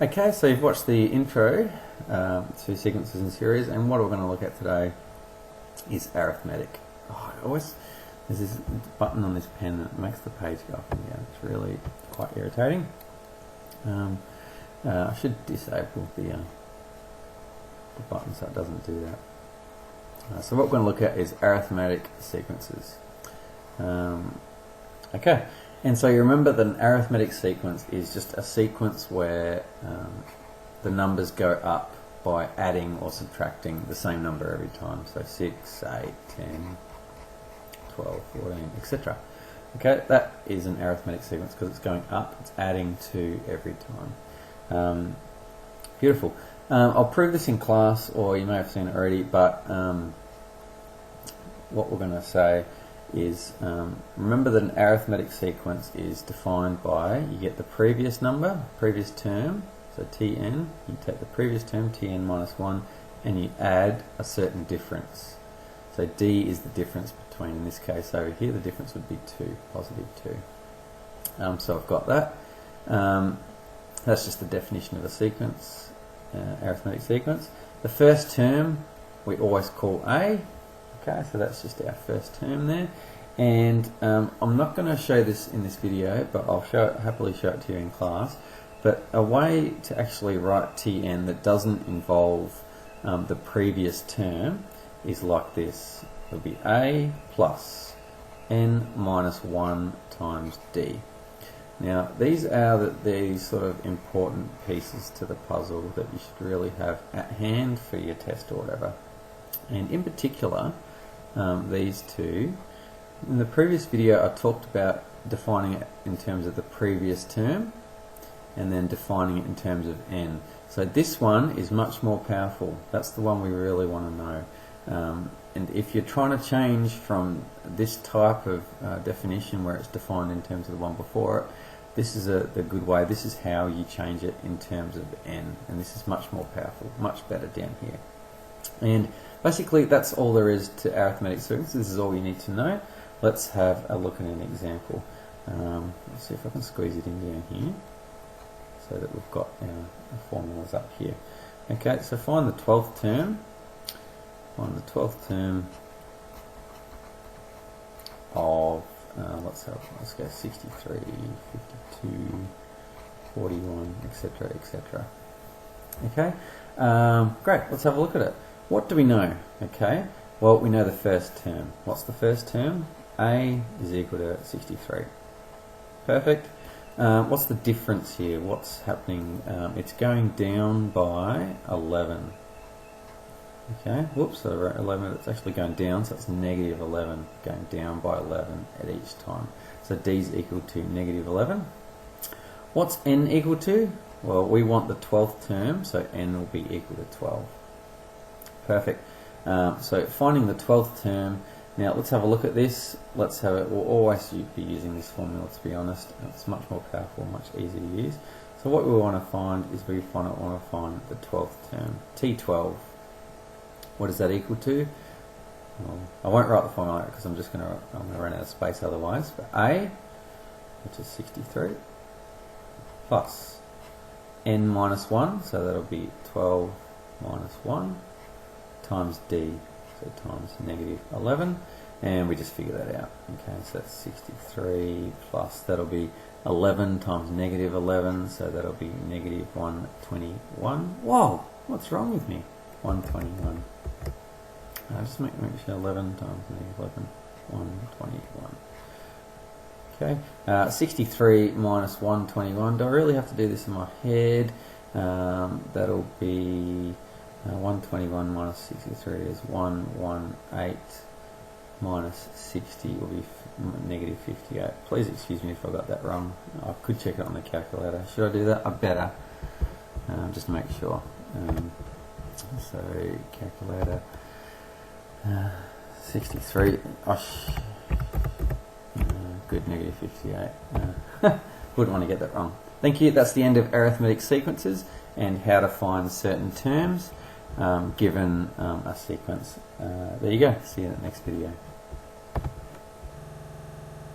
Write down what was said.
Okay, so you've watched the intro to sequences and series, and what we're going to look at today is arithmetic. There's this button on this pen that makes the page go up and down. It's really quite irritating. I should disable the button so it doesn't do that. So what we're going to look at is arithmetic sequences. Okay, and so you remember that an arithmetic sequence is just a sequence where the numbers go up by adding or subtracting the same number every time. So 6, 8, 10, 12, 14, etc. Okay, that is an arithmetic sequence because it's going up, it's adding 2 every time. Beautiful. I'll prove this in class, or you may have seen it already, but what we're going to say is remember that an arithmetic sequence is defined by, you get the previous number, previous term, so Tn, you take the previous term, Tn minus 1, and you add a certain difference. So D is the difference between, in this case over here, the difference would be 2, positive 2. So I've got that. That's just the definition of a sequence, arithmetic sequence. The first term we always call A. Okay, so that's just our first term there. And I'm not going to show this in this video, but I'll happily show it to you in class. But a way to actually write Tn that doesn't involve the previous term is like this. It'll be A plus n minus 1 times D. Now these are the sort of important pieces to the puzzle that you should really have at hand for your test or whatever. And in particular, these two. In the previous video I talked about defining it in terms of the previous term and then defining it in terms of n. So this one is much more powerful. That's the one we really want to know. And if you're trying to change from this type of definition where it's defined in terms of the one before it, this is the good way. This is how you change it in terms of n, and this is much more powerful, much better down here. And basically that's all there is to arithmetic sequences. This is all you need to know. Let's have a look at an example. Let's see if I can squeeze it in down here so that we've got our formulas up here. Okay, so find the 12th term. Find the 12th term of, let's go 63, 52, 41, etc., etc. Okay, great, let's have a look at it. What do we know? Okay, well, we know the first term. What's the first term? A is equal to 63. Perfect. What's the difference here? What's happening? It's going down by 11. Okay, whoops, so I wrote 11, it's actually going down, so it's negative 11, going down by 11 at each time. So D is equal to negative 11. What's n equal to? Well, we want the 12th term, so n will be equal to 12. Perfect. So finding the 12th term. Now let's have a look at this. Let's have it. We'll always be using this formula, to be honest. It's much more powerful, much easier to use. So what we want to find is we want to find the 12th term, T12. What is that equal to? Well, I won't write the formula because I'm going to run out of space otherwise. But A, which is 63, plus n minus 1, so that'll be 12 minus 1, times D, so times negative 11, and we just figure that out. Okay, so that's 63 plus, that'll be 11 times negative 11, so that'll be negative 121. Whoa, what's wrong with me? 121. Just make sure 11 times negative 11, 121. Okay, 63 minus 121. Do I really have to do this in my head? That'll be 121 minus 63 is 118 minus 60 will be negative 58. Please excuse me if I got that wrong. I could check it on the calculator. Should I do that? I better. Just to make sure. So calculator 63. Good, negative 58. Wouldn't want to get that wrong. Thank you. That's the end of arithmetic sequences and how to find certain terms given a sequence. There you go. See you in the next video.